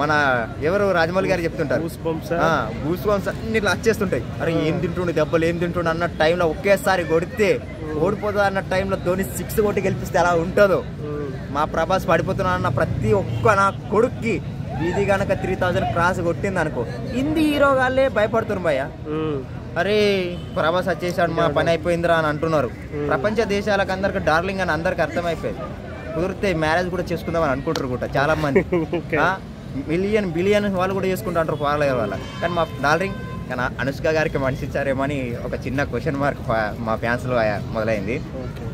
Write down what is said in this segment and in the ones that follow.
మన ఎవరు రాజమౌళి గారు చెప్తుంటారు గూస్ బంప్స్ అన్ని ఇట్లా వచ్చేస్తుంటాయి. అరే ఏం తింటుండే దెబ్బలు ఏం తింటుండే అన్న టైంలో ఒకేసారి కొడితే ఓడిపోతుంది అన్న టైంలో ధోని 6 కొట్టి గెలిపిస్తే ఎలా ఉంటుందో మా ప్రభాస్ పడిపోతున్నా అన్న ప్రతి ఒక్క నా కొడుక్కి ఇది కనుక 3000 క్రాస్ కొట్టింది అనుకో హిందీ హీరో గాళ్ళే భయపడుతున్నారు భయ్య. అరే ప్రభాస్ వచ్చేసాడు మా పని అయిపోయిందిరా అని అంటున్నారు. ప్రపంచ దేశాలకు అందరికి డార్లింగ్ అని అందరికి అర్థమైపోయింది. కుదిరితే మ్యారేజ్ కూడా చేసుకుందామని అనుకుంటారు కూడా చాలా మంది. బిలియన్ వాళ్ళు కూడా చేసుకుంటారు ఫాలో అయ్యే వాళ్ళ. కానీ మా డార్లింగ్ కానీ అనుష్క గారికి మనిషి ఇచ్చారేమో అని ఒక చిన్న క్వశ్చన్ మార్క్ మా ఫ్యాన్స్లో మొదలైంది.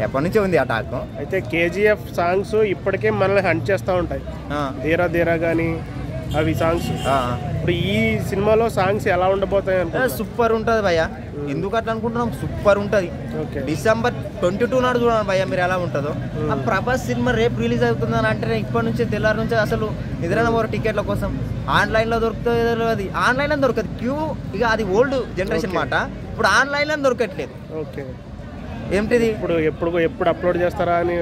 ఎప్పటి నుంచో ఉంది ఆ టాక్. అయితే కేజీఎఫ్ సాంగ్స్ ఇప్పటికే మనల్ని హంట్ చేస్తూ ఉంటాయి. ధీరా ధీరా కానీ అవి సాంగ్స్. ఇప్పుడు ఈ సినిమాలో సాంగ్స్ ఎలా ఉండబోతాయి అంటే సూపర్ ఉంటుంది భయ్య. ఎందుకు అట్లా అనుకుంటున్నాం, సూపర్ ఉంటుంది. December 22 నాడు చూడండి భయ్య మీరు ఎలా ఉంటుందో. ఆ ప్రభాస్ సినిమా రేపు రిలీజ్ అవుతుందని అంటే ఇప్పటి నుంచి తెల్లారి నుంచి అసలు నిద్రన పోరు టికెట్ల కోసం. ఆన్లైన్లో దొరుకుతుంది, అది ఆన్లైన్లో దొరకదు క్యూ. ఇక అది ఓల్డ్ జనరేషన్ మాట. ఇప్పుడు ఆన్లైన్లో దొరకట్లేదు. ఏంటిది ఎప్పుడు అప్లోడ్ చేస్తారా అని.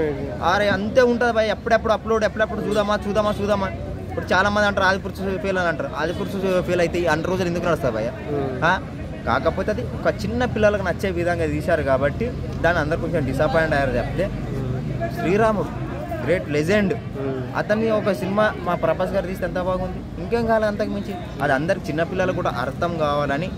అరే అంతే ఉంటుంది భయ్య. ఎప్పుడెప్పుడు చూద్దామా. ఇప్పుడు చాలా మంది అంటారు ఆదిపురుషు ఫెయిల్ అని అంటారు. ఆదిపురుషు ఫెయిల్ అయితే అన్ని రోజులు ఎందుకు నడుస్తుంది భయ్య. కాకపోతే అది ఒక చిన్న పిల్లలకు నచ్చే విధంగా తీశారు కాబట్టి దాన్ని అందరు కొంచెం డిసప్పాయింట్ అయ్యారు. చెప్తే శ్రీరాముడు గ్రేట్ లెజెండ్, అతన్ని ఒక సినిమా మా ప్రభాస్ గారు తీస్తే ఎంత బాగుంది. ఇంకేం కావాలి అంతకు మించి. అది అందరికి చిన్నపిల్లలకు కూడా అర్థం కావాలని